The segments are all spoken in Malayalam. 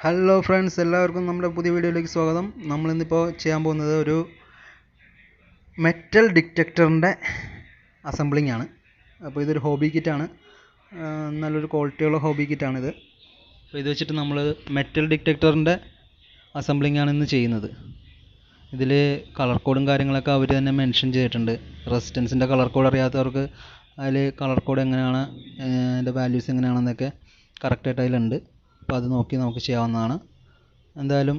ഹലോ ഫ്രണ്ട്സ്, എല്ലാവർക്കും നമ്മുടെ പുതിയ വീഡിയോയിലേക്ക് സ്വാഗതം. നമ്മളിന്നിപ്പോൾ ചെയ്യാൻ പോകുന്നത് ഒരു മെറ്റൽ ഡിറ്റക്ടറിൻ്റെ അസംബ്ലിംഗ് ആണ്. അപ്പോൾ ഇതൊരു ഹോബി കിറ്റാണ്, നല്ലൊരു ക്വാളിറ്റിയുള്ള ഹോബി കിറ്റാണിത്. അപ്പോൾ ഇത് വെച്ചിട്ട് നമ്മൾ മെറ്റൽ ഡിറ്റക്ടറിൻ്റെ അസംബ്ലിംഗ് ആണ് ഇന്ന് ചെയ്യുന്നത്. ഇതിൽ കളർ കോഡും കാര്യങ്ങളൊക്കെ അവർ തന്നെ മെൻഷൻ ചെയ്തിട്ടുണ്ട്. റെസിസ്റ്റൻസിൻ്റെ കളർ കോഡ് അറിയാത്തവർക്ക് അതിൽ കളർ കോഡ് എങ്ങനെയാണ്, അതിൻ്റെ വാല്യൂസ് എങ്ങനെയാണെന്നൊക്കെ കറക്റ്റായിട്ട് അതിലുണ്ട്. അപ്പോൾ അത് നോക്കി നമുക്ക് ചെയ്യാവുന്നതാണ്. എന്തായാലും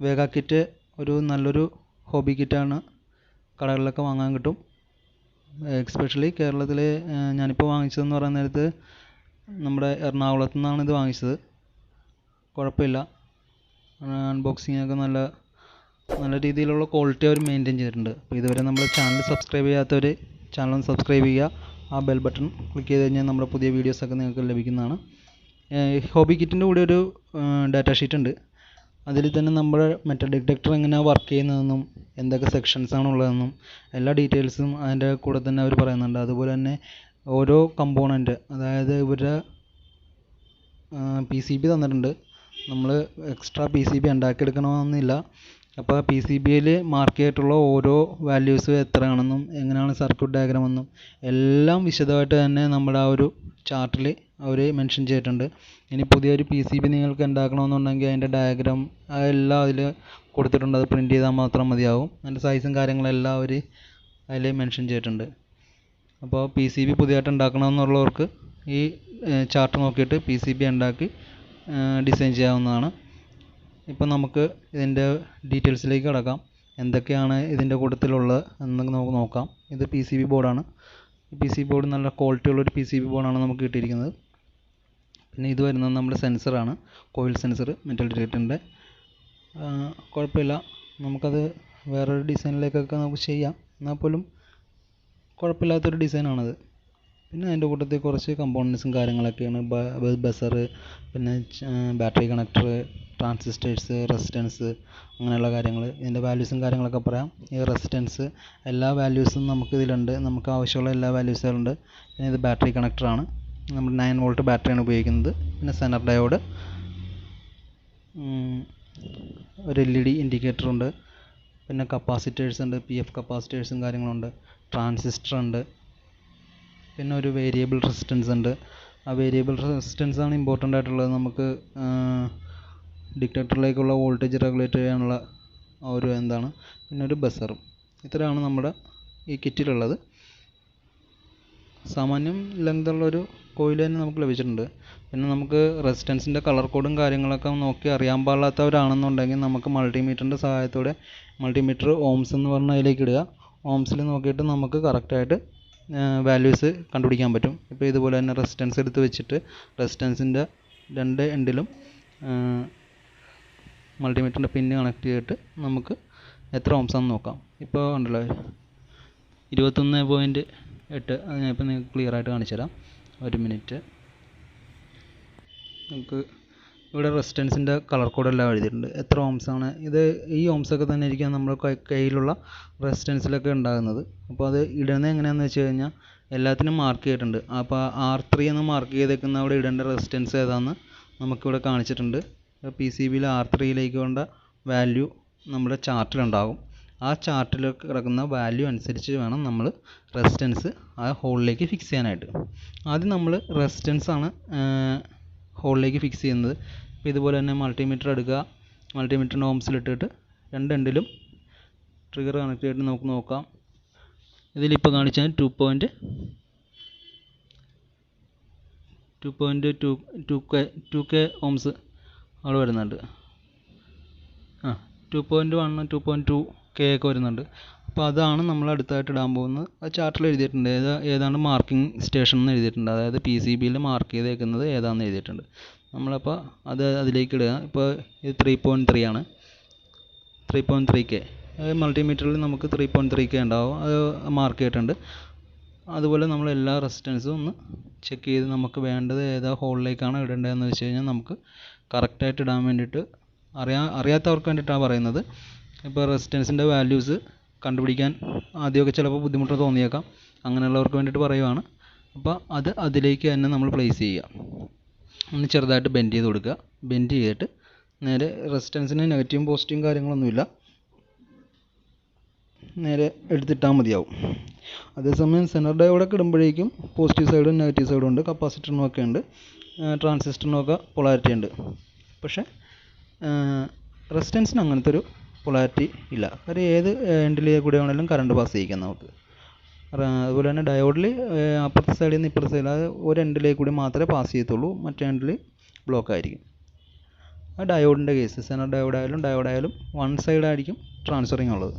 വേഗ കിറ്റ് ഒരു നല്ലൊരു ഹോബി കിറ്റാണ്, കടകളിലൊക്കെ വാങ്ങാൻ കിട്ടും. എസ്പെഷ്യലി കേരളത്തിൽ ഞാനിപ്പോൾ വാങ്ങിച്ചതെന്ന് പറയുന്ന നേരത്ത് നമ്മുടെ എറണാകുളത്തു നിന്നാണ് ഇത് വാങ്ങിച്ചത്. കുഴപ്പമില്ല, അൺബോക്സിംഗ് ഒക്കെ നല്ല രീതിയിലുള്ള ക്വാളിറ്റി അവർ മെയിൻറ്റെയിൻ ചെയ്തിട്ടുണ്ട്. അപ്പോൾ ഇതുവരെ നമ്മുടെ ചാനൽ സബ്സ്ക്രൈബ് ചെയ്യാത്തവർ ചാനൽ സബ്സ്ക്രൈബ് ചെയ്യുക, ആ ബെൽ ബട്ടൺ ക്ലിക്ക് ചെയ്ത് കഴിഞ്ഞാൽ നമ്മുടെ പുതിയ വീഡിയോസൊക്കെ നിങ്ങൾക്ക് ലഭിക്കുന്നതാണ്. ഹോബി കിറ്റിൻ്റെ കൂടെ ഒരു ഡാറ്റാ ഷീറ്റ് ഉണ്ട്. അതിൽ തന്നെ നമ്മുടെ മെറ്റൽ ഡിറ്റക്ടർ എങ്ങനെയാണ് വർക്ക് ചെയ്യുന്നതെന്നും എന്തൊക്കെ സെക്ഷൻസാണ് ഉള്ളതെന്നും എല്ലാ ഡീറ്റെയിൽസും അതിൻ്റെ കൂടെ തന്നെ അവർ പറയുന്നുണ്ട്. അതുപോലെ തന്നെ ഓരോ കമ്പോണൻറ്റ്, അതായത് ഇവരുടെ PCB തന്നിട്ടുണ്ട്. നമ്മൾ എക്സ്ട്രാ PCB ഉണ്ടാക്കിയെടുക്കണമെന്നില്ല. അപ്പോൾ PCBയിൽ മാർക്ക് ചെയ്തിട്ടുള്ള ഓരോ വാല്യൂസ് എത്രയാണെന്നും എങ്ങനെയാണ് സർക്യൂട്ട് ഡയഗ്രാം എന്നും എല്ലാം വിശദമായിട്ട് തന്നെ നമ്മുടെ ആ ഒരു ചാർട്ടിൽ അവർ മെൻഷൻ ചെയ്തിട്ടുണ്ട്. ഇനി പുതിയൊരു PCB നിങ്ങൾക്ക് ഉണ്ടാക്കണമെന്നുണ്ടെങ്കിൽ അതിൻ്റെ ഡയഗ്രാം അതെല്ലാം അതിൽ കൊടുത്തിട്ടുണ്ട്. അത് പ്രിൻറ്റ് ചെയ്താൽ മാത്രം മതിയാവും. അതിൻ്റെ സൈസും കാര്യങ്ങളെല്ലാം അവർ അതിൽ മെൻഷൻ ചെയ്തിട്ടുണ്ട്. അപ്പോൾ PCB പുതിയതായിട്ട് ഉണ്ടാക്കണമെന്നുള്ളവർക്ക് ഈ ചാർട്ട് നോക്കിയിട്ട് PCB ഉണ്ടാക്കി ഡിസൈൻ ചെയ്യാവുന്നതാണ്. ഇപ്പോൾ നമുക്ക് ഇതിൻ്റെ ഡീറ്റെയിൽസിലേക്ക് കടക്കാം. എന്തൊക്കെയാണ് ഇതിൻ്റെ കൂട്ടത്തിലുള്ളത് എന്ന് നമുക്ക് നോക്കാം. ഇത് PCB ബോർഡാണ്. PCB ബോർഡ് നല്ല ക്വാളിറ്റി ഉള്ളൊരു PCB ബോർഡാണ് നമുക്ക് കിട്ടിയിരിക്കുന്നത്. പിന്നെ ഇത് വരുന്നത് നമ്മുടെ സെൻസറാണ്, കോയിൽ സെൻസർ, മെറ്റൽ ഡിറ്റക്ടറിൻ്റെ. കുഴപ്പമില്ല, നമുക്കത് വേറൊരു ഡിസൈനിലേക്കൊക്കെ നമുക്ക് ചെയ്യാം. എന്നാൽ പോലും കുഴപ്പമില്ലാത്തൊരു ഡിസൈനാണത്. പിന്നെ അതിൻ്റെ കൂട്ടത്തിൽ കുറച്ച് കമ്പോണൻസും കാര്യങ്ങളൊക്കെയാണ്. ബസർ, പിന്നെ ബാറ്ററി കണക്ടർ, ട്രാൻസിസ്റ്റേഴ്സ്, റെസിസ്റ്റൻസ്, അങ്ങനെയുള്ള കാര്യങ്ങൾ. ഇതിൻ്റെ വാല്യൂസും കാര്യങ്ങളൊക്കെ പറയാം. ഈ റെസിസ്റ്റൻസ് എല്ലാ വാല്യൂസും നമുക്ക് ഇതിലുണ്ട്, നമുക്ക് ആവശ്യമുള്ള എല്ലാ വാല്യൂസുകളുണ്ട്. പിന്നെ ഇത് ബാറ്ററി കണക്ടറാണ്, നമ്മൾ 9 വോൾട്ട് ബാറ്ററിയാണ് ഉപയോഗിക്കുന്നത്. പിന്നെ സെനർ ഡയോഡ്, ഒരു LED ഇൻഡിക്കേറ്റർ ഉണ്ട്. പിന്നെ കപ്പാസിറ്റേഴ്സ് ഉണ്ട്, PF കപ്പാസിറ്റേഴ്സും കാര്യങ്ങളുണ്ട്. ട്രാൻസിസ്റ്റർ ഉണ്ട്. പിന്നെ ഒരു വേരിയബിൾ റെസിസ്റ്റൻസ് ഉണ്ട്. ആ വേരിയബിൾ റെസിസ്റ്റൻസ് ആണ് ഇമ്പോർട്ടൻ്റ് ആയിട്ടുള്ളത്. നമുക്ക് ഡിറ്റക്ടറിലേക്കുള്ള വോൾട്ടേജ് റെഗുലേറ്റ് ചെയ്യാനുള്ള ഒരു പിന്നെ ഒരു ബസറും. ഇത്രയാണ് നമ്മുടെ ഈ കിറ്റിലുള്ളത്. സാമാന്യം ലെങ്തുള്ളൊരു കോയിൽ തന്നെ നമുക്ക് ലഭിച്ചിട്ടുണ്ട്. പിന്നെ നമുക്ക് റെസിസ്റ്റൻസിൻ്റെ കളർ കോഡും കാര്യങ്ങളൊക്കെ നോക്കി അറിയാൻ പാടില്ലാത്തവരാണെന്നുണ്ടെങ്കിൽ നമുക്ക് മൾട്ടിമീറ്ററിൻ്റെ സഹായത്തോടെ മൾട്ടിമീറ്റർ ഓംസ് എന്ന് പറഞ്ഞ അതിലേക്ക് ഇടുക. ഓംസിൽ നോക്കിയിട്ട് നമുക്ക് കറക്റ്റായിട്ട് വാല്യൂസ് കണ്ടുപിടിക്കാൻ പറ്റും. ഇപ്പോൾ ഇതുപോലെ തന്നെ റെസിസ്റ്റൻസ് എടുത്ത് വെച്ചിട്ട് റെസിസ്റ്റൻസിൻ്റെ രണ്ട് എൻഡിലും മൾട്ടിമീറ്ററിൻ്റെ പിന്ന് കണക്ട് ചെയ്തിട്ട് നമുക്ക് എത്ര ഓംസാണെന്ന് നോക്കാം. ഇപ്പോൾ ഉണ്ടല്ലോ 21.8. അത് ഞാനിപ്പോൾ നിങ്ങൾക്ക് ക്ലിയർ ആയിട്ട് കാണിച്ചു തരാം. ഒരു മിനിറ്റ്. നമുക്ക് ഇവിടെ റെസിസ്റ്റൻസിൻ്റെ കളർ കോഡെല്ലാം എഴുതിയിട്ടുണ്ട്, എത്ര ഓംസാണ്. ഇത് ഈ ഓംസൊക്കെ തന്നെ ആയിരിക്കും നമ്മുടെ കയ്യിലുള്ള റെസിസ്റ്റൻസിലൊക്കെ ഉണ്ടാകുന്നത്. അപ്പോൾ അത് ഇടുന്നത് എങ്ങനെയാണെന്ന് വെച്ച് കഴിഞ്ഞാൽ എല്ലാത്തിനും മാർക്ക് ചെയ്തിട്ടുണ്ട്. അപ്പോൾ R3 എന്ന് മാർക്ക് ചെയ്തേക്കുന്ന അവിടെ ഇടേണ്ട റെസിസ്റ്റൻസ് ഏതാണെന്ന് നമുക്കിവിടെ കാണിച്ചിട്ടുണ്ട്. PCBയിൽ R3യിലേക്ക് വേണ്ട വാല്യൂ നമ്മുടെ ചാർട്ടിലുണ്ടാകും. ആ ചാർട്ടിൽ കിടക്കുന്ന വാല്യൂ അനുസരിച്ച് വേണം നമ്മൾ റെസിസ്റ്റൻസ് ആ ഹോളിലേക്ക് ഫിക്സ് ചെയ്യാനായിട്ട്. ആദ്യം നമ്മൾ റെസിസ്റ്റൻസാണ് ഹോളിലേക്ക് ഫിക്സ് ചെയ്യുന്നത്. അപ്പോൾ ഇതുപോലെ തന്നെ മൾട്ടിമീറ്റർ എടുക്കുക. മൾട്ടിമീറ്ററിൻ്റെ ഓംസിലിട്ടിട്ട് രണ്ട് എൻഡിലും ട്രിഗർ കണക്ട് ചെയ്തിട്ട് നമുക്ക് നോക്കാം. ഇതിലിപ്പോൾ കാണിച്ചാൽ 2.2K ഓംസ് അവിടെ വരുന്നുണ്ട്. 2.1 2.2K ഒക്കെ വരുന്നുണ്ട്. അപ്പോൾ അതാണ് നമ്മൾ അടുത്തായിട്ട് ഇടാൻ പോകുന്നത്. അത് ചാർട്ടിൽ എഴുതിയിട്ടുണ്ട്, ഏതാണ് മാർക്കിംഗ് സ്റ്റേഷൻ എന്ന് എഴുതിയിട്ടുണ്ട്. അതായത് PCBയിൽ മാർക്ക് ചെയ്തേക്കുന്നത് ഏതാണെന്ന് എഴുതിയിട്ടുണ്ട്. നമ്മളപ്പോൾ അതിലേക്ക് ഇടുക. ഇപ്പോൾ ഇത് 3.3 ആണ്, 3.3K. മൾട്ടിമീറ്ററിൽ നമുക്ക് 3.3K ഉണ്ടാവും, അത് മാർക്ക് ചെയ്തിട്ടുണ്ട്. അതുപോലെ നമ്മൾ എല്ലാ റെസിസ്റ്റൻസും ഒന്ന് ചെക്ക് ചെയ്ത് നമുക്ക് വേണ്ടത് ഏതാ ഹോളിലേക്കാണ് ഇടേണ്ടതെന്ന് വെച്ച് കഴിഞ്ഞാൽ നമുക്ക് കറക്റ്റായിട്ട് ഇടാൻ വേണ്ടിയിട്ട് അറിയാത്തവർക്ക് വേണ്ടിയിട്ടാണ് പറയുന്നത്. ഇപ്പോൾ റെസിസ്റ്റൻസിൻ്റെ വാല്യൂസ് കണ്ടുപിടിക്കാൻ ആദ്യമൊക്കെ ചിലപ്പോൾ ബുദ്ധിമുട്ട് തോന്നിയേക്കാം, അങ്ങനെയുള്ളവർക്ക് വേണ്ടിയിട്ട് പറയുവാണ്. അപ്പോൾ അതിലേക്ക് തന്നെ നമ്മൾ പ്ലേസ് ചെയ്യുക. ഒന്ന് ചെറുതായിട്ട് ബെൻഡ് ചെയ്ത് കൊടുക്കുക. ബെൻഡ് ചെയ്തിട്ട് നേരെ റെസിസ്റ്റൻസിന് നെഗറ്റീവും പോസിറ്റീവും കാര്യങ്ങളൊന്നുമില്ല, നേരെ എടുത്തിട്ടാൽ മതിയാവും. അതേസമയം സെനർ ഡയോഡൊക്കെ ഇടുമ്പോഴേക്കും പോസിറ്റീവ് സൈഡും നെഗറ്റീവ് സൈഡും ഉണ്ട്, കപ്പാസിറ്ററിനും ഒക്കെ ഉണ്ട്, ട്രാൻസിസ്റ്ററിനൊക്കെ പൊളാരിറ്റി ഉണ്ട്. പക്ഷേ റെസിസ്റ്റൻസിന് അങ്ങനത്തെ ഒരു പൊളാരിറ്റി ഇല്ല. കാര്യം ഏത് എൻഡിലേ കൂടെ ആണെങ്കിലും കറണ്ട് പാസ് ചെയ്യിക്കാം നമുക്ക്. അതുപോലെ തന്നെ ഡയോഡിൽ അപ്പുറത്തെ സൈഡിൽ നിന്ന് ഇപ്പുറത്തെ സൈഡിൽ, അത് ഒരു എൻഡിലേക്ക് കൂടി മാത്രമേ പാസ് ചെയ്യത്തുള്ളൂ, മറ്റേ എൻഡിൽ ബ്ലോക്ക് ആയിരിക്കും. ആ ഡയോഡിൻ്റെ കേസ്, സെനർ ഡയോഡായാലും വൺ സൈഡായിരിക്കും ട്രാൻസ്ഫറിങ് ഉള്ളത്.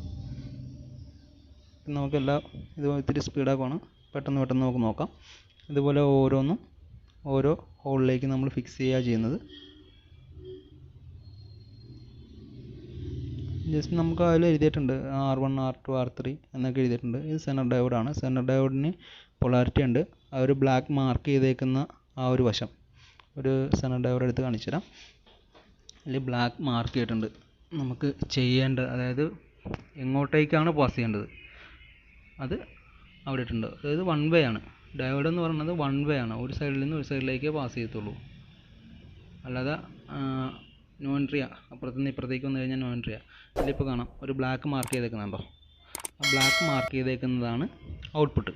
നമുക്കെല്ലാം ഇത് ഇത്തിരി സ്പീഡാക്കുവാണ്, പെട്ടെന്ന് നമുക്ക് നോക്കാം. ഇതുപോലെ ഓരോന്നും ഓരോ ഹോളിലേക്ക് നമ്മൾ ഫിക്സ് ചെയ്യുക ചെയ്യുന്നത്. ജസ്റ്റ് നമുക്ക് അതിൽ എഴുതിയിട്ടുണ്ട് R1 R2 R3 എന്നൊക്കെ എഴുതിയിട്ടുണ്ട്. ഇത് സെനർ ഡയോഡാണ്. സെനർ ഡയോഡിന് പൊളാരിറ്റി ഉണ്ട്. ആ ഒരു ബ്ലാക്ക് മാർക്ക് ചെയ്തേക്കുന്ന ആ ഒരു വശം ഒരു സെനർ ഡയോഡ് എടുത്ത് കാണിച്ചു തരാം. അതിൽ ബ്ലാക്ക് മാർക്ക് ചെയ്തിട്ടുണ്ട്. നമുക്ക് ചെയ്യേണ്ടത്, അതായത് എങ്ങോട്ടേക്കാണ് പാസ് ചെയ്യേണ്ടത് അത് അവിടെ ഇട്ടുണ്ട്. അതായത് വൺ വേ ആണ്. ഡയോഡ് എന്ന് പറയുന്നത് വൺ വേ ആണ്, ഒരു സൈഡിൽ നിന്ന് ഒരു സൈഡിലേക്കേ പാസ് ചെയ്യത്തുള്ളൂ. അല്ലാതെ നോൺട്രിയ അപ്പുറത്തു നിന്ന് ഇപ്പുറത്തേക്ക് വന്നു കഴിഞ്ഞാൽ നോൺട്രിയ. ഇതിലിപ്പോൾ കാണാം ഒരു ബ്ലാക്ക് മാർക്ക് ചെയ്തേക്കുന്നുണ്ടോ? ആ ബ്ലാക്ക് മാർക്ക് ചെയ്തേക്കുന്നതാണ് ഔട്ട്പുട്ട്.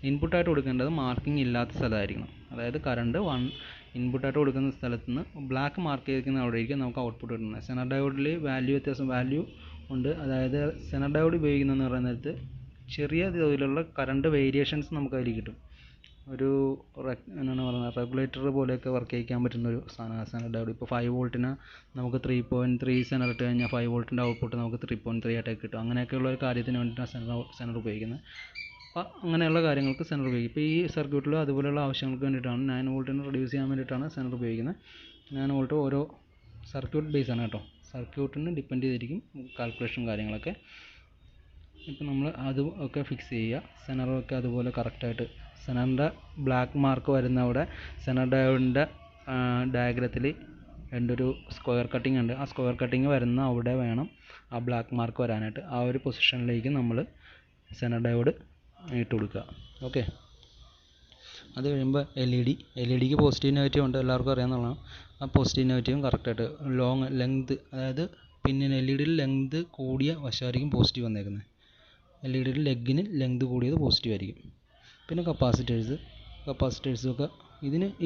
ഇൻപുട്ടായിട്ട് കൊടുക്കേണ്ടത് മാർക്കിംഗ് ഇല്ലാത്ത സ്ഥലമായിരിക്കണം. അതായത് കറണ്ട് ഇൻപുട്ടായിട്ട് കൊടുക്കുന്ന സ്ഥലത്ത് നിന്ന് ബ്ലാക്ക് മാർക്ക് ചെയ്തിരിക്കുന്ന അവിടെ ആയിരിക്കും നമുക്ക് ഔട്ട്പുട്ട് കിട്ടുന്നത്. സെനർ ഡയോഡിൽ വാല്യൂ ഉണ്ട്. അതായത് സെനർ ഡയോഡ് ഉപയോഗിക്കുന്നതെന്ന് പറയുന്ന നേരത്ത് ചെറിയ തോതിലുള്ള കറണ്ട് വേരിയേഷൻസ് നമുക്ക് അതിൽ കിട്ടും. ഒരു എന്താണ് പറയുന്നത്, റെഗുലേറ്റർ പോലെയൊക്കെ വർക്ക് ചെയ്യിക്കാൻ പറ്റുന്ന ഒരു സാധനമാണ് സെനർ ഡയോഡ്. ഇപ്പോൾ 5 വോൾട്ടിന് നമുക്ക് 3.3 സെനർ ഇട്ട് കഴിഞ്ഞാൽ 5 വോൾട്ടിൻ്റെ ഔട്ട്പുട്ട് നമുക്ക് 3.3 ആയിട്ടൊക്കെ കിട്ടും. അങ്ങനെയൊക്കെയുള്ള ഒരു കാര്യത്തിന് വേണ്ടിയിട്ടാണ് സെനർ ഉപയോഗിക്കുന്നത്. അപ്പോൾ അങ്ങനെയുള്ള കാര്യങ്ങൾക്ക് സെനർ ഉപയോഗിക്കും. ഇപ്പോൾ ഈ സർക്യൂട്ടിൽ അതുപോലെയുള്ള ആവശ്യങ്ങൾക്ക് വേണ്ടിയിട്ടാണ് 9 വോൾട്ടിന് റെഡ്യൂസ് ചെയ്യാൻ വേണ്ടിയിട്ടാണ് സെനർ ഉപയോഗിക്കുന്നത്. 9 വോൾട്ട് ഓരോ സർക്യൂട്ട് ബേസ് ആണ് കേട്ടോ, സർക്യൂട്ടിന് ഡിപ്പെൻഡ് ചെയ്തിരിക്കും കാൽക്കുലേഷൻ കാര്യങ്ങളൊക്കെ. ഇപ്പം നമ്മൾ അതും ഒക്കെ ഫിക്സ് ചെയ്യുക. സെനറൊക്കെ അതുപോലെ കറക്റ്റായിട്ട് സെനറിൻ്റെ ബ്ലാക്ക് മാർക്ക് വരുന്ന അവിടെ സെനർ ഡയോഡിൻ്റെ ഡയഗ്രത്തിൽ ഒരു സ്ക്വയർ കട്ടിങ് ഉണ്ട്. ആ സ്ക്വയർ കട്ടിങ് വരുന്ന അവിടെ വേണം ആ ബ്ലാക്ക് മാർക്ക് വരാനായിട്ട്. ആ ഒരു പൊസിഷനിലേക്ക് നമ്മൾ സെനർ ഡയോഡ് ഇട്ട് കൊടുക്കുക. ഓക്കെ. അത് കഴിയുമ്പോൾ എൽ ഇ ഡിക്ക് പോസിറ്റീവ് നെഗറ്റീവ് ഉണ്ട്, എല്ലാവർക്കും അറിയാവുന്നതാണ്. ആ പോസിറ്റീവ് നെഗറ്റീവും കറക്റ്റായിട്ട് ലെങ്ത്, അതായത് പിന്നെ എൽ ഇ ഡിയിൽ ലെങ്ത് കൂടിയ വശമായിരിക്കും പോസിറ്റീവ് വന്നേക്കുന്നത്. എൽ ഇ ഡിയിൽ ലെഗിന് ലെങ്ത് കൂടിയത് പോസിറ്റീവ് ആയിരിക്കും. പിന്നെ കപ്പാസിറ്റേഴ്സും ഒക്കെ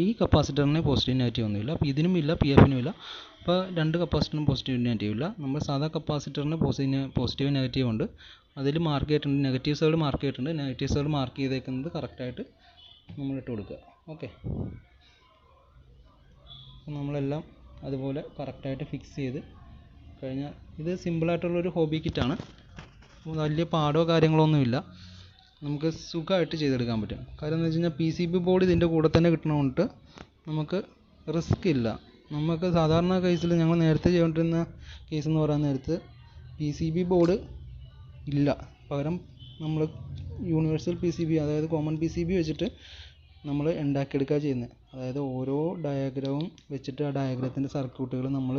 ഈ കപ്പാസിറ്ററിന് പോസിറ്റീവ് നെഗറ്റീവ് ഒന്നുമില്ല, അപ്പോൾ ഇതിനും ഇല്ല, പി എഫിനും ഇല്ല. അപ്പോൾ രണ്ട് കപ്പാസിറ്ററിനും പോസിറ്റീവ് നെഗറ്റീവ് ഇല്ല. നമ്മൾ സാധാ കപ്പാസിറ്ററിന് പോസിറ്റീവ് നെഗറ്റീവ് ഉണ്ട്. അതിൽ മാർക്ക് ചെയ്തിട്ടുണ്ട്, നെഗറ്റീവ് സൈഡ് മാർക്ക് ചെയ്തിട്ടുണ്ട്. നെഗറ്റീവ് സൈഡ് മാർക്ക് ചെയ്തേക്കുന്നത് കറക്റ്റായിട്ട് നമ്മൾ ഇട്ട് കൊടുക്കുക. ഓക്കെ. അപ്പോൾ നമ്മളെല്ലാം അതുപോലെ കറക്റ്റായിട്ട് ഫിക്സ് ചെയ്ത് കഴിഞ്ഞാൽ ഇത് സിമ്പിളായിട്ടുള്ളൊരു ഹോബി കിറ്റാണ്. വലിയ പാടോ കാര്യങ്ങളൊന്നുമില്ല, നമുക്ക് സുഖമായിട്ട് ചെയ്തെടുക്കാൻ പറ്റും. കാര്യം എന്ന് വെച്ച് കഴിഞ്ഞാൽ PCB ബോർഡ് ഇതിൻ്റെ കൂടെ തന്നെ കിട്ടണതുകൊണ്ട് നമുക്ക് റിസ്ക് ഇല്ല. നമുക്ക് സാധാരണ കേസിൽ ഞങ്ങൾ നേരത്തെ ചെയ്തുകൊണ്ടിരുന്ന കേസ് എന്ന് പറയാൻ നേരത്ത് PCB ബോർഡ് ഇല്ല, പകരം നമ്മൾ യൂണിവേഴ്സൽ PCB, അതായത് കോമൺ PCB വെച്ചിട്ട് നമ്മൾ ഉണ്ടാക്കിയെടുക്കുക ചെയ്യുന്നത്. അതായത് ഓരോ ഡയഗ്രവും വെച്ചിട്ട് ആ ഡയഗ്രത്തിൻ്റെ സർക്യൂട്ടുകൾ നമ്മൾ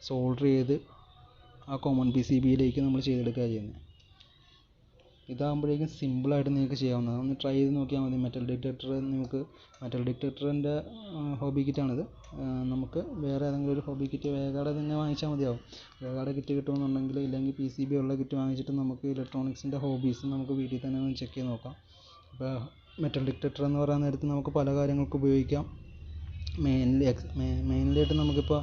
സോൾഡർ ചെയ്ത് ആ കോമൺ PCBയിലേക്ക് നമ്മൾ ചെയ്തെടുക്കുക ചെയ്യുന്നത്. ഇതാകുമ്പോഴേക്കും സിമ്പിളായിട്ട് നിങ്ങൾക്ക് ചെയ്യാവുന്നതാണ്. ഒന്ന് ട്രൈ ചെയ്ത് നോക്കിയാൽ മതി. മെറ്റൽ ഡിറ്റക്ടറിൻ്റെ ഹോബി കിറ്റാണിത്. നമുക്ക് വേറെ ഏതെങ്കിലും ഒരു ഹോബി കിറ്റ് വേഗയുടെ തന്നെ വാങ്ങിച്ചാൽ മതിയാവും. വേഗയുടെ കിറ്റ് കിട്ടുമെന്നുണ്ടെങ്കിൽ, ഇല്ലെങ്കിൽ PCB ഉള്ള കിറ്റ് വാങ്ങിച്ചിട്ട് നമുക്ക് ഇലക്ട്രോണിക്സിൻ്റെ ഹോബീസ് നമുക്ക് വീട്ടിൽ തന്നെ ഒന്ന് ചെക്ക് ചെയ്ത് നോക്കാം. അപ്പോൾ മെറ്റൽ ഡിറ്റക്ടർ എന്ന് പറയുന്ന നേരത്ത് നമുക്ക് പല കാര്യങ്ങൾക്ക് ഉപയോഗിക്കാം. മെയിൻലിയായിട്ട് നമുക്കിപ്പോൾ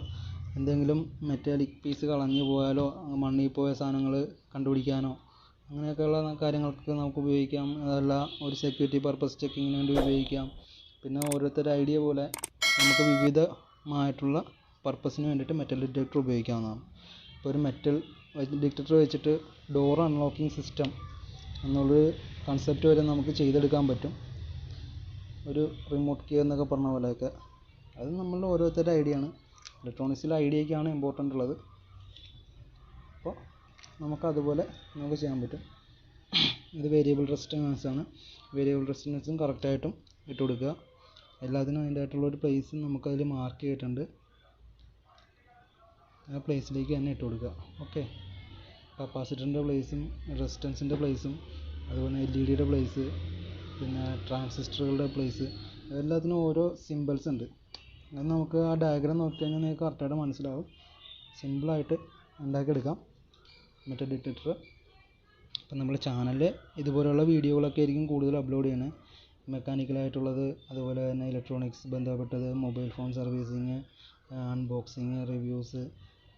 എന്തെങ്കിലും മെറ്റാലിക് പീസ് കളഞ്ഞു പോയാലോ മണ്ണിൽ പോയ സാധനങ്ങൾ കണ്ടുപിടിക്കാനോ അങ്ങനെയൊക്കെയുള്ള കാര്യങ്ങൾക്ക് നമുക്ക് ഉപയോഗിക്കാം. അതല്ല ഒരു സെക്യൂരിറ്റി പർപ്പസ് ചെക്കിങ്ങിന് വേണ്ടി ഉപയോഗിക്കാം. പിന്നെ ഓരോരുത്തരുടെ ഐഡിയ പോലെ നമുക്ക് വിവിധമായിട്ടുള്ള പർപ്പസിന് വേണ്ടിയിട്ട് മെറ്റൽ ഡിറ്റക്ടർ ഉപയോഗിക്കാവുന്നതാണ്. ഇപ്പോൾ ഒരു മെറ്റൽ ഡിറ്റക്ടർ വെച്ചിട്ട് ഡോർ അൺലോക്കിംഗ് സിസ്റ്റം എന്നുള്ളൊരു കൺസെപ്റ്റ് വരെ നമുക്ക് ചെയ്തെടുക്കാൻ പറ്റും. ഒരു റിമോട്ട് കീ എന്നൊക്കെ പറഞ്ഞ പോലെയൊക്കെ. അത് നമ്മളുടെ ഓരോരുത്തരുടെ ഐഡിയ ആണ്. ഇലക്ട്രോണിക്സിലെ ഐഡിയയ്ക്കാണ് ഇമ്പോർട്ടൻ്റ് ഉള്ളത്. അപ്പോൾ നമുക്കതുപോലെ നമുക്ക് ചെയ്യാൻ പറ്റും. ഇത് വേരിയബിൾ റെസിസ്റ്റൻസ് ആണ്. വേരിയബിൾ റെസിസ്റ്റൻസും കറക്റ്റായിട്ടും ഇട്ട് കൊടുക്കുക. എല്ലാത്തിനും അതിൻ്റെതായിട്ടുള്ളൊരു പ്ലേസും നമുക്കതിൽ മാർക്ക് ചെയ്തിട്ടുണ്ട്. ആ പ്ലേസിലേക്ക് തന്നെ ഇട്ട് കൊടുക്കുക. ഓക്കെ. കപ്പാസിറ്ററിൻ്റെ പ്ലേസും റെസിസ്റ്റൻസിൻ്റെ പ്ലേസും അതുപോലെ LED പ്ലേസ്, പിന്നെ ട്രാൻസിസ്റ്ററുകളുടെ പ്ലേസ്, എല്ലാത്തിനും ഓരോ സിമ്പിൾസ് ഉണ്ട്. അത് നമുക്ക് ആ ഡയഗ്രാം നോക്കി കഴിഞ്ഞാൽ നിങ്ങൾക്ക് കറക്റ്റായിട്ട് മനസ്സിലാവും. സിമ്പിളായിട്ട് ഉണ്ടാക്കിയെടുക്കാം മെറ്റൽ ഡിറ്റക്ടർ. അപ്പം നമ്മൾ ചാനലിൽ ഇതുപോലെയുള്ള വീഡിയോകളൊക്കെ ആയിരിക്കും കൂടുതൽ അപ്ലോഡ് ചെയ്യുന്നത്. മെക്കാനിക്കലായിട്ടുള്ളത്, അതുപോലെ തന്നെ ഇലക്ട്രോണിക്സ് ബന്ധപ്പെട്ടത്, mobile phone servicing, unboxing, reviews,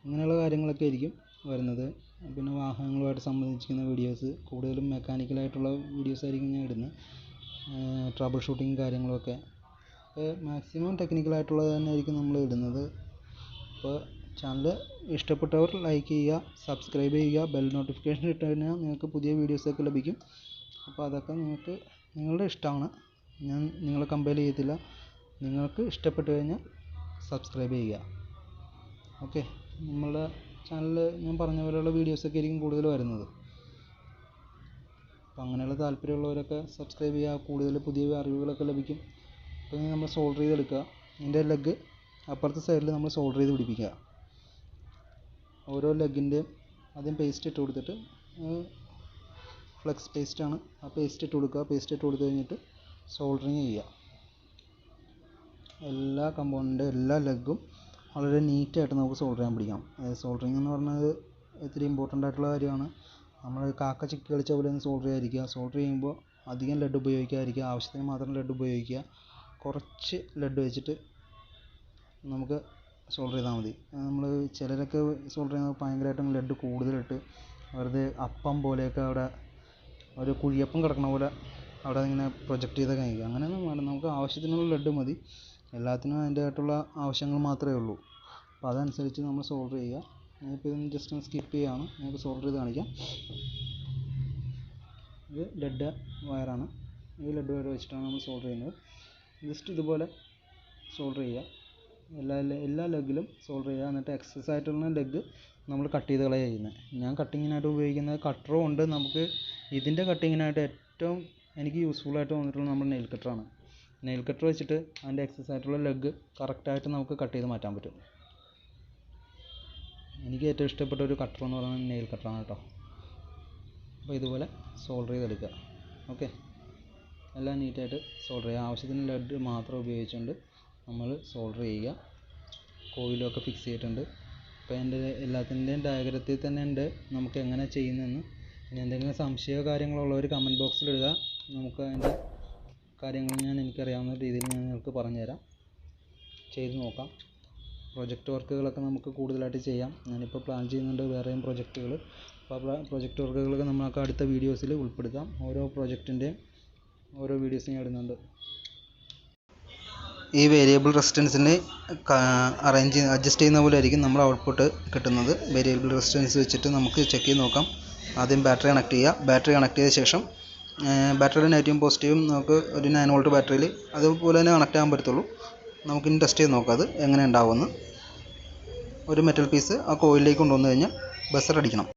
ഇങ്ങനെയുള്ള കാര്യങ്ങളൊക്കെ ആയിരിക്കും വരുന്നത്. പിന്നെ വാഹനങ്ങളുമായിട്ട് സംബന്ധിച്ചിരിക്കുന്ന വീഡിയോസ്, കൂടുതലും മെക്കാനിക്കലായിട്ടുള്ള വീഡിയോസ് ആയിരിക്കും ഞാൻ ഇടുന്നത്. ട്രബിൾ ഷൂട്ടിങ് കാര്യങ്ങളൊക്കെ മാക്സിമം ടെക്നിക്കലായിട്ടുള്ളത് തന്നെ ആയിരിക്കും നമ്മൾ ഇടുന്നത്. അപ്പോൾ ചാനൽ ഇഷ്ടപ്പെട്ടവർ ലൈക്ക് ചെയ്യുക, സബ്സ്ക്രൈബ് ചെയ്യുക, ബെൽ നോട്ടിഫിക്കേഷൻ ഇട്ട് കഴിഞ്ഞാൽ നിങ്ങൾക്ക് പുതിയ വീഡിയോസൊക്കെ ലഭിക്കും. അപ്പോൾ അതൊക്കെ നിങ്ങളുടെ ഇഷ്ടമാണ്, ഞാൻ നിങ്ങളെ കമ്പൽ ചെയ്യത്തില്ല. നിങ്ങൾക്ക് ഇഷ്ടപ്പെട്ട് കഴിഞ്ഞാൽ സബ്സ്ക്രൈബ് ചെയ്യുക. ഓക്കെ, നമ്മളുടെ ചാനലിൽ ഞാൻ പറഞ്ഞ പോലെയുള്ള വീഡിയോസൊക്കെ ആയിരിക്കും കൂടുതൽ വരുന്നത്. അപ്പോൾ അങ്ങനെയുള്ള താല്പര്യമുള്ളവരൊക്കെ സബ്സ്ക്രൈബ് ചെയ്യുക, കൂടുതൽ പുതിയ അറിവുകളൊക്കെ ലഭിക്കും. അപ്പോൾ ഇനി നമ്മൾ സോൾഡർ ചെയ്തെടുക്കുക. ഇതിൻ്റെ ലെഗ് അപ്പുറത്തെ സൈഡിൽ നമ്മൾ സോൾഡർ ചെയ്ത് പിടിപ്പിക്കുക. ഓരോ ലെഗിൻ്റെയും ആദ്യം പേസ്റ്റ് ഇട്ട് കൊടുത്തിട്ട്, ഫ്ലെക്സ് പേസ്റ്റാണ്, ആ പേസ്റ്റ് ഇട്ട് കൊടുക്കുക. പേസ്റ്റ് ഇട്ട് കൊടുത്തു കഴിഞ്ഞിട്ട് സോൾഡറിങ് ചെയ്യുക. എല്ലാ കമ്പോണൻ്റ്, എല്ലാ ലെഗും വളരെ നീറ്റായിട്ട് നമുക്ക് സോൾഡർ ചെയ്യാൻ പഠിക്കാം. സോൾഡറിങ് എന്ന് പറഞ്ഞത് ഇത്തിരി ഇമ്പോർട്ടൻ്റ് ആയിട്ടുള്ള കാര്യമാണ്. നമ്മൾ കാക്ക ചിക്കി കളിച്ച പോലെ ഒന്ന് സോൾഡർ ചെയ്യാതിരിക്കുക. സോൾഡർ ചെയ്യുമ്പോൾ അധികം ലെഡ് ഉപയോഗിക്കാതിരിക്കുക, ആവശ്യത്തിന് മാത്രം ലെഡ് ഉപയോഗിക്കുക. കുറച്ച് ലെഡ് വെച്ചിട്ട് നമുക്ക് സോൾഡർ ചെയ്താൽ മതി. നമ്മൾ ചിലരൊക്കെ സോൾഡർ ചെയ്യുന്നത് ഭയങ്കരമായിട്ടും ലെഡ് കൂടുതലിട്ട് വെറുതെ അപ്പം പോലെയൊക്കെ അവിടെ ഒരു കുഴിയപ്പം കിടക്കണ പോലെ അവിടെ ഇങ്ങനെ പ്രൊജക്റ്റ് ചെയ്തൊക്കെ കഴിക്കുക. അങ്ങനെയൊന്നും വേണ്ട, നമുക്ക് ആവശ്യത്തിനുള്ള ലെഡ് മതി. എല്ലാത്തിനും അതിൻ്റെതായിട്ടുള്ള ആവശ്യങ്ങൾ മാത്രമേ ഉള്ളൂ. അപ്പോൾ അതനുസരിച്ച് നമ്മൾ സോൾഡർ ചെയ്യുക. ഞാനിപ്പോൾ ഇതൊന്ന് ജസ്റ്റ് ഒന്ന് സ്കിപ്പ് ചെയ്യുകയാണ്, നമുക്ക് സോൾഡർ ചെയ്ത് കാണിക്കാം. ഇത് ലെഡ് വയറാണ്. ഈ ലെഡ് വയർ വെച്ചിട്ടാണ് നമ്മൾ സോൾഡർ ചെയ്യുന്നത്. ജസ്റ്റ് ഇതുപോലെ സോൾഡർ ചെയ്യുക. എല്ലാ ലെഗിലും സോൾഡർ ചെയ്യുക. എന്നിട്ട് എക്സസ് ആയിട്ടുള്ള ലെഗ് നമ്മൾ കട്ട് ചെയ്ത് കളയുക ചെയ്യുന്നത്. ഞാൻ കട്ടിങ്ങിനായിട്ട് ഉപയോഗിക്കുന്നത് കട്ടറും ഉണ്ട്. നമുക്ക് ഇതിൻ്റെ കട്ടിങ്ങിനായിട്ട് ഏറ്റവും എനിക്ക് യൂസ്ഫുൾ ആയിട്ട് തോന്നിയിട്ടുള്ളത് നമ്മുടെ നെയിൽ കട്ടറാണ്. നെയിൽ കട്ടർ വെച്ചിട്ട് അതിൻ്റെ എക്സസ് ആയിട്ടുള്ള ലെഗ് കറക്റ്റായിട്ട് നമുക്ക് കട്ട് ചെയ്ത് മാറ്റാൻ പറ്റും. എനിക്ക് ഏറ്റവും ഇഷ്ടപ്പെട്ട ഒരു കട്ടർ എന്ന് പറയുന്നത് നെയിൽ കട്ടറാണ് കേട്ടോ. അപ്പോൾ ഇതുപോലെ സോൾഡർ ചെയ്തെടുക്കുക. ഓക്കെ, എല്ലാം നീറ്റായിട്ട് സോൾഡർ ചെയ്യുക. ആവശ്യത്തിന് ലെഡ് മാത്രം ഉപയോഗിച്ചുകൊണ്ട് നമ്മൾ സോൾഡർ ചെയ്യുക. കോയിലൊക്കെ ഫിക്സ് ചെയ്തിട്ടുണ്ട്. അപ്പോൾ എൻ്റെ എല്ലാത്തിൻ്റെയും ഡയഗ്രത്തിൽ തന്നെ ഉണ്ട് നമുക്ക് എങ്ങനെ ചെയ്യുന്നതെന്ന്. ഇനി എന്തെങ്കിലും സംശയമോ കാര്യങ്ങളോ ഉള്ളവർ കമൻറ്റ് ബോക്സിലിടുക. നമുക്ക് അതിൻ്റെ കാര്യങ്ങൾ എനിക്കറിയാവുന്ന രീതിയിൽ ഞാൻ നിങ്ങൾക്ക് പറഞ്ഞുതരാം, ചെയ്ത് നോക്കാം. പ്രൊജക്റ്റ് വർക്കുകളൊക്കെ നമുക്ക് കൂടുതലായിട്ട് ചെയ്യാം. ഞാനിപ്പോൾ പ്ലാൻ ചെയ്യുന്നുണ്ട് വേറെയും പ്രൊജക്റ്റുകൾ. അപ്പോൾ പ്രൊജക്റ്റ് വർക്കുകളൊക്കെ നമുക്ക് അടുത്ത വീഡിയോസിൽ ഉൾപ്പെടുത്താം. ഓരോ പ്രൊജക്റ്റിൻ്റെയും ഓരോ വീഡിയോസ് ഞാൻ ഇടുന്നുണ്ട്. ഈ വേരിയബിൾ റെസിസ്റ്റൻസിന് അഡ്ജസ്റ്റ് ചെയ്യുന്ന പോലെ ആയിരിക്കും നമ്മൾ ഔട്ട്പുട്ട് കിട്ടുന്നത്. വേരിയബിൾ റെസിസ്റ്റൻസ് വെച്ചിട്ട് നമുക്ക് ചെക്ക് ചെയ്ത് നോക്കാം. ആദ്യം ബാറ്ററി കണക്ട് ചെയ്യുക. ബാറ്ററി കണക്ട് ചെയ്ത ശേഷം ബാറ്ററിയുടെ നെഗറ്റീവും പോസിറ്റീവും നമുക്ക് ഒരു 9 വോൾട്ട് ബാറ്ററിയിൽ അതുപോലെ തന്നെ കണക്ട് ചെയ്യാൻ പറ്റത്തുള്ളൂ. നമുക്കിനി ടെസ്റ്റ് ചെയ്ത് നോക്കാം അത് എങ്ങനെ ഉണ്ടാവുമെന്ന്. ഒരു മെറ്റൽ പീസ് ആ കോയിലിലേക്ക് കൊണ്ടുവന്നു കഴിഞ്ഞാൽ ബസർ അടിക്കണം.